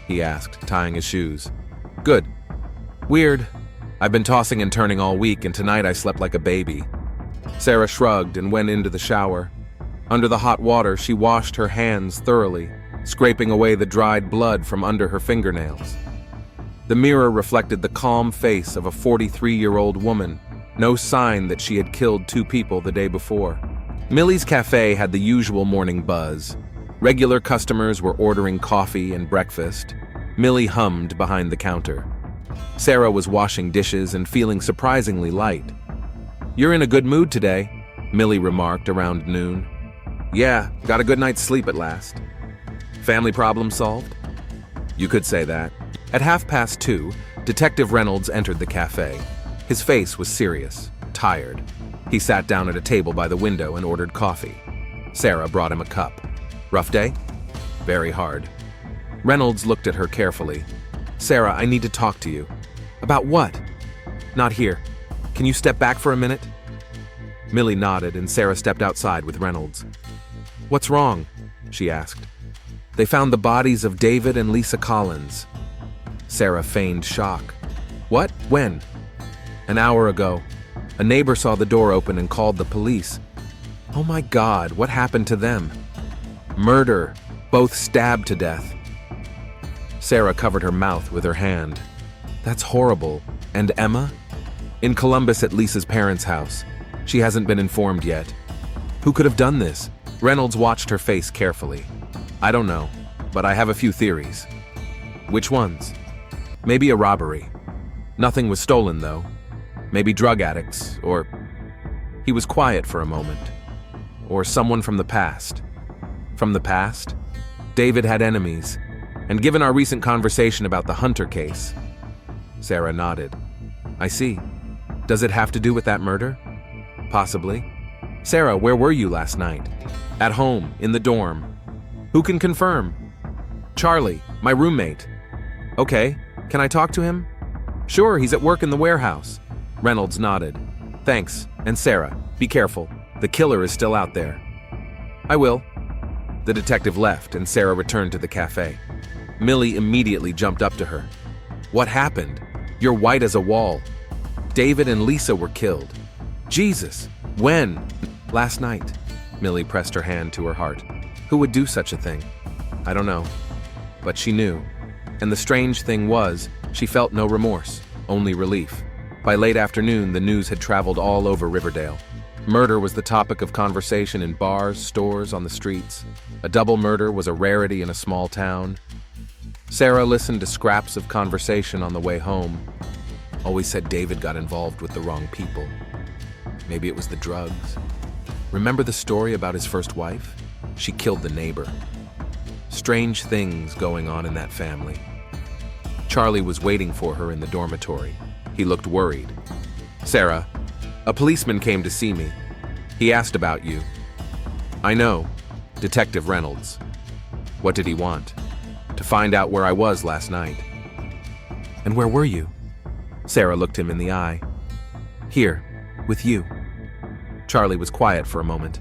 he asked, tying his shoes. "Good." "Weird. I've been tossing and turning all week, and tonight I slept like a baby." Sarah shrugged and went into the shower. Under the hot water, she washed her hands thoroughly, scraping away the dried blood from under her fingernails. The mirror reflected the calm face of a 43-year-old woman, no sign that she had killed 2 people the day before. Millie's cafe had the usual morning buzz. Regular customers were ordering coffee and breakfast. Millie hummed behind the counter. Sarah was washing dishes and feeling surprisingly light. "You're in a good mood today," Millie remarked around noon. "Yeah, got a good night's sleep at last." "Family problem solved?" "You could say that." At 2:30, Detective Reynolds entered the cafe. His face was serious, tired. He sat down at a table by the window and ordered coffee. Sarah brought him a cup. "Rough day?" "Very hard." Reynolds looked at her carefully. "Sarah, I need to talk to you." "About what?" "Not here. Can you step back for a minute?" Millie nodded, and Sarah stepped outside with Reynolds. "What's wrong?" she asked. "They found the bodies of David and Lisa Collins." Sarah feigned shock. "What? When?" "An hour ago. A neighbor saw the door open and called the police." "Oh my God, what happened to them?" "Murder. Both stabbed to death." Sarah covered her mouth with her hand. "That's horrible. And Emma?" "In Columbus at Lisa's parents' house. She hasn't been informed yet." "Who could have done this?" Reynolds watched her face carefully. "I don't know, but I have a few theories." "Which ones?" "Maybe a robbery. Nothing was stolen, though. Maybe drug addicts, or..." He was quiet for a moment. "Or someone from the past." "From the past?" "David had enemies, and given our recent conversation about the Hunter case..." Sarah nodded. "I see. Does it have to do with that murder?" "Possibly." "Sarah, where were you last night?" "At home, in the dorm." "Who can confirm?" "Charlie, my roommate." "Okay, can I talk to him?" "Sure, he's at work in the warehouse." Reynolds nodded. "Thanks, and Sarah, be careful. The killer is still out there." "I will." The detective left and Sarah returned to the cafe. Millie immediately jumped up to her. "What happened? You're white as a wall. David and Lisa were killed. Jesus, when?" "Last night." Millie pressed her hand to her heart. Who would do such a thing? I don't know. But she knew. And the strange thing was, she felt no remorse, only relief. By late afternoon, the news had traveled all over Riverdale. Murder was the topic of conversation in bars, stores, on the streets. A double murder was a rarity in a small town. Sarah listened to scraps of conversation on the way home. Always said David got involved with the wrong people. Maybe it was the drugs. Remember the story about his first wife? She killed the neighbor. Strange things going on in that family. Charlie was waiting for her in the dormitory. He looked worried. "Sarah, a policeman came to see me. He asked about you." "I know. Detective Reynolds." "What did he want?" "To find out where I was last night." "And where were you?" Sarah looked him in the eye. "Here, with you." Charlie was quiet for a moment.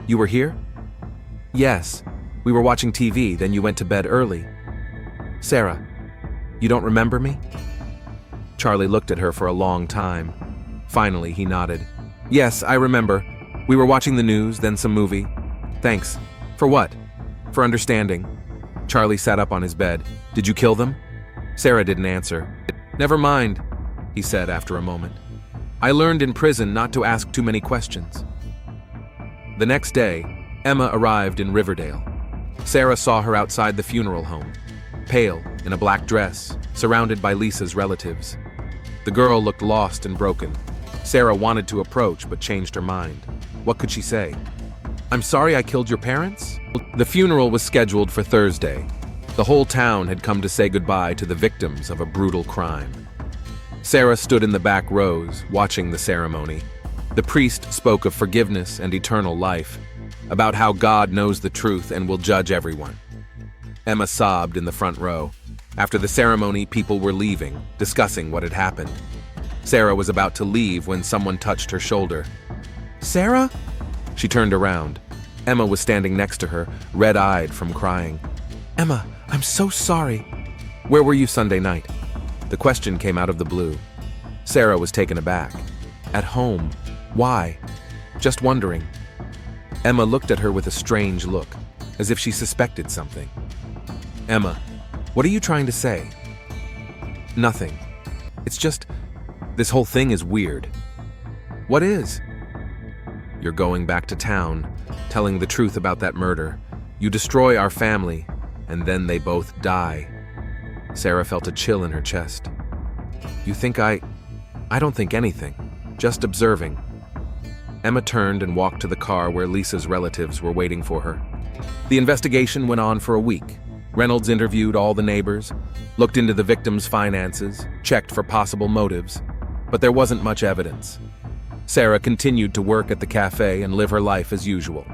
"You were here?" "Yes. We were watching TV, then you went to bed early." "Sarah, you don't remember me?" Charlie looked at her for a long time. Finally, he nodded. "Yes, I remember. We were watching the news, then some movie." "Thanks. For what?" "For understanding." Charlie sat up on his bed. "Did you kill them?" Sarah didn't answer. "Never mind," he said after a moment. "I learned in prison not to ask too many questions." The next day, Emma arrived in Riverdale. Sarah saw her outside the funeral home, pale, in a black dress, surrounded by Lisa's relatives. The girl looked lost and broken. Sarah wanted to approach but changed her mind. What could she say? "I'm sorry I killed your parents?" The funeral was scheduled for Thursday. The whole town had come to say goodbye to the victims of a brutal crime. Sarah stood in the back rows, watching the ceremony. The priest spoke of forgiveness and eternal life, about how God knows the truth and will judge everyone. Emma sobbed in the front row. After the ceremony, people were leaving, discussing what had happened. Sarah was about to leave when someone touched her shoulder. "Sarah?" She turned around. Emma was standing next to her, red-eyed from crying. "Emma, I'm so sorry." "Where were you Sunday night?" The question came out of the blue. Sarah was taken aback. "At home. Why?" "Just wondering." Emma looked at her with a strange look, as if she suspected something. "Emma, what are you trying to say?" "Nothing. It's just, this whole thing is weird." "What is?" "You're going back to town, telling the truth about that murder. You destroy our family, and then they both die." Sarah felt a chill in her chest. "You think I don't think anything, just observing." Emma turned and walked to the car where Lisa's relatives were waiting for her. The investigation went on for a week. Reynolds interviewed all the neighbors, looked into the victims' finances, checked for possible motives, but there wasn't much evidence. Sarah continued to work at the cafe and live her life as usual.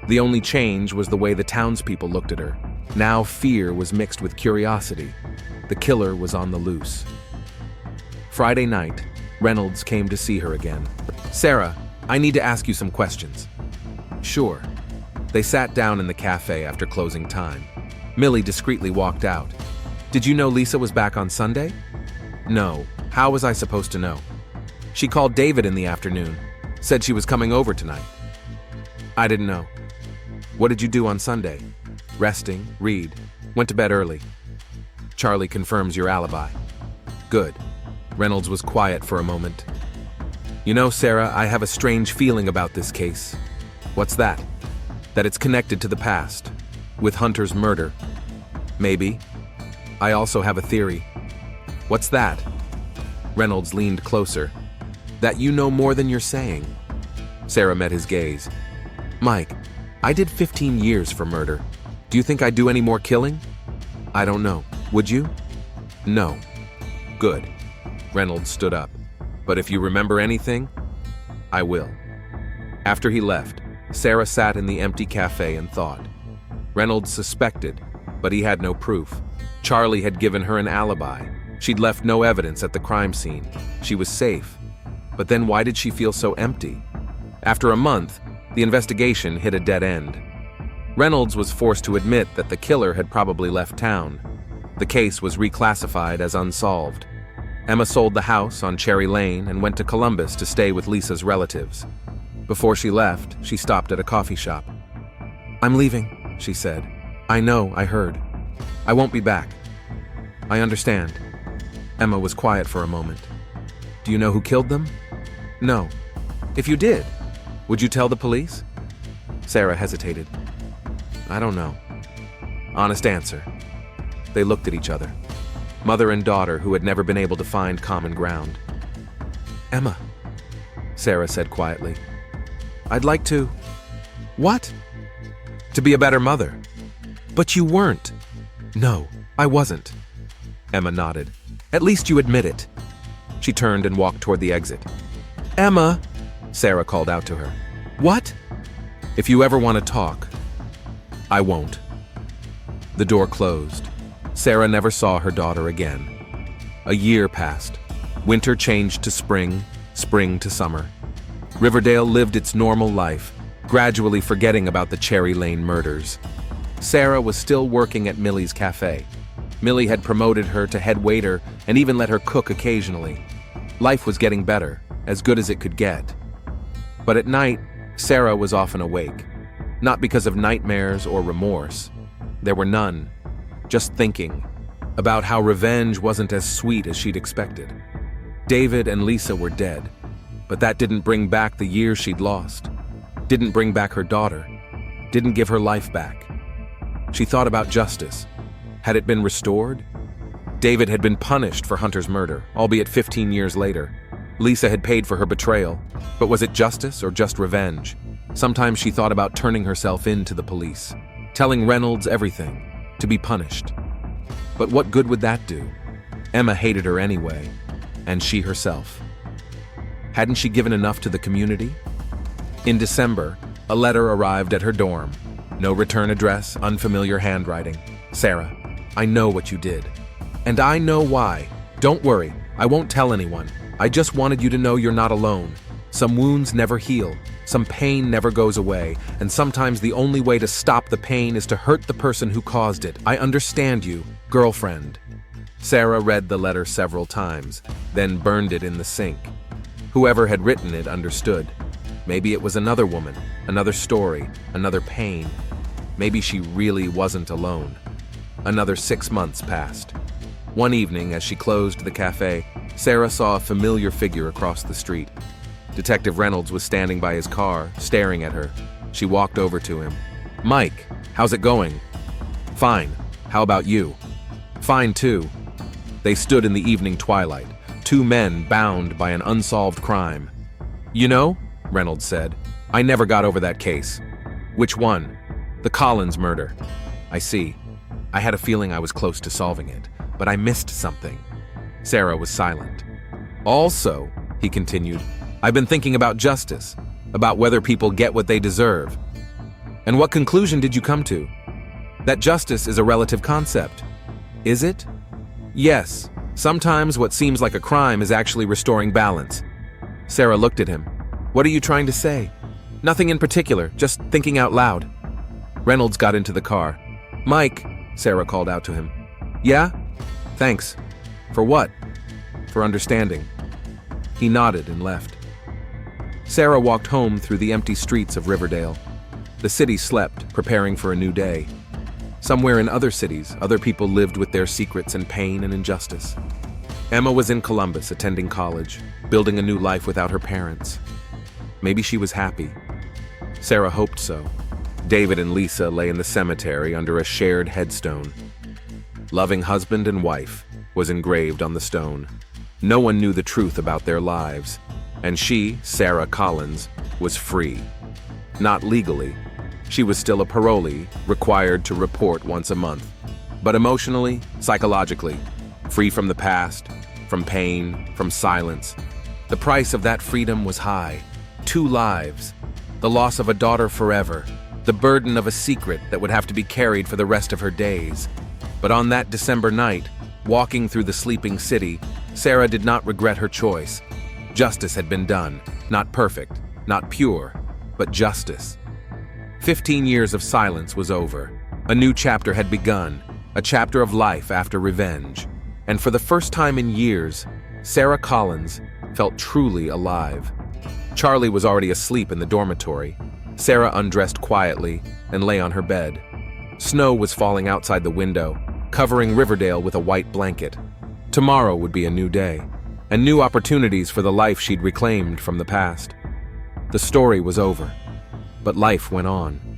The only change was the way the townspeople looked at her. Now fear was mixed with curiosity. The killer was on the loose. Friday night, Reynolds came to see her again. "Sarah, I need to ask you some questions." "Sure." They sat down in the cafe after closing time. Millie discreetly walked out. "Did you know Lisa was back on Sunday?" "No. How was I supposed to know?" "She called David in the afternoon. Said she was coming over tonight." "I didn't know." "What did you do on Sunday?" "Resting, read. Went to bed early." "Charlie confirms your alibi." "Good." Reynolds was quiet for a moment. "You know, Sarah, I have a strange feeling about this case." "What's that?" "That it's connected to the past, with Hunter's murder." "Maybe. I also have a theory." "What's that?" Reynolds leaned closer. "That you know more than you're saying." Sarah met his gaze. "Mike, I did 15 years for murder. Do you think I'd do any more killing?" "I don't know. Would you?" "No." "Good." Reynolds stood up. "But if you remember anything, I will." After he left, Sarah sat in the empty cafe and thought. Reynolds suspected, but he had no proof. Charlie had given her an alibi. She'd left no evidence at the crime scene. She was safe. But then why did she feel so empty? After a month, the investigation hit a dead end. Reynolds was forced to admit that the killer had probably left town. The case was reclassified as unsolved. Emma sold the house on Cherry Lane and went to Columbus to stay with Lisa's relatives. Before she left, she stopped at a coffee shop. "I'm leaving," she said. "I know, I heard. I won't be back." "I understand." Emma was quiet for a moment. "Do you know who killed them?" "No." "If you did, would you tell the police?" Sarah hesitated. "I don't know." Honest answer. They looked at each other. Mother and daughter who had never been able to find common ground. "Emma," Sarah said quietly, "I'd like to..." "What?" "To be a better mother." "But you weren't." "No, I wasn't." Emma nodded. "At least you admit it." She turned and walked toward the exit. "Emma," Sarah called out to her. "What?" "If you ever want to talk, I won't." The door closed. Sarah never saw her daughter again. A year passed. Winter changed to spring, spring to summer. Riverdale lived its normal life, gradually forgetting about the Cherry Lane murders. Sarah was still working at Millie's cafe. Millie had promoted her to head waiter and even let her cook occasionally. Life was getting better, as good as it could get. But at night, Sarah was often awake. Not because of nightmares or remorse. There were none. Just thinking about how revenge wasn't as sweet as she'd expected. David and Lisa were dead, but that didn't bring back the years she'd lost. Didn't bring back her daughter. Didn't give her life back. She thought about justice. Had it been restored? David had been punished for Hunter's murder, albeit 15 years later. Lisa had paid for her betrayal, but was it justice or just revenge? Sometimes she thought about turning herself in to the police, telling Reynolds everything, to be punished. But what good would that do? Emma hated her anyway, and she herself. Hadn't she given enough to the community? In December, a letter arrived at her dorm. No return address, unfamiliar handwriting. "Sarah, I know what you did. And I know why. Don't worry, I won't tell anyone. I just wanted you to know you're not alone. Some wounds never heal. Some pain never goes away, and sometimes the only way to stop the pain is to hurt the person who caused it. I understand you, girlfriend." Sarah read the letter several times, then burned it in the sink. Whoever had written it understood. Maybe it was another woman, another story, another pain. Maybe she really wasn't alone. Another 6 months passed. One evening, as she closed the cafe, Sarah saw a familiar figure across the street. Detective Reynolds was standing by his car, staring at her. She walked over to him. "Mike, how's it going?" "Fine. How about you?" "Fine, too." They stood in the evening twilight, two men bound by an unsolved crime. "You know," Reynolds said, "I never got over that case." "Which one?" "The Collins murder." "I see. I had a feeling I was close to solving it, but I missed something." Sarah was silent. "Also," he continued, "I've been thinking about justice, about whether people get what they deserve." "And what conclusion did you come to?" "That justice is a relative concept." "Is it?" "Yes. Sometimes what seems like a crime is actually restoring balance." Sarah looked at him. "What are you trying to say?" "Nothing in particular, just thinking out loud." Reynolds got into the car. "Mike," Sarah called out to him. "Yeah? Thanks. For what?" "For understanding." He nodded and left. Sarah walked home through the empty streets of Riverdale. The city slept, preparing for a new day. Somewhere in other cities, other people lived with their secrets and pain and injustice. Emma was in Columbus, attending college, building a new life without her parents. Maybe she was happy. Sarah hoped so. David and Lisa lay in the cemetery under a shared headstone. "Loving husband and wife" was engraved on the stone. No one knew the truth about their lives, and she, Sarah Collins, was free. Not legally. She was still a parolee, required to report once a month. But emotionally, psychologically, free from the past, from pain, from silence. The price of that freedom was high. 2 lives. The loss of a daughter forever. The burden of a secret that would have to be carried for the rest of her days. But on that December night, walking through the sleeping city, Sarah did not regret her choice. Justice had been done. Not perfect, not pure, but justice. 15 years of silence was over. A new chapter had begun, a chapter of life after revenge. And for the first time in years, Sarah Collins felt truly alive. Charlie was already asleep in the dormitory. Sarah undressed quietly and lay on her bed. Snow was falling outside the window, covering Riverdale with a white blanket. Tomorrow would be a new day, and new opportunities for the life she'd reclaimed from the past. The story was over, but life went on.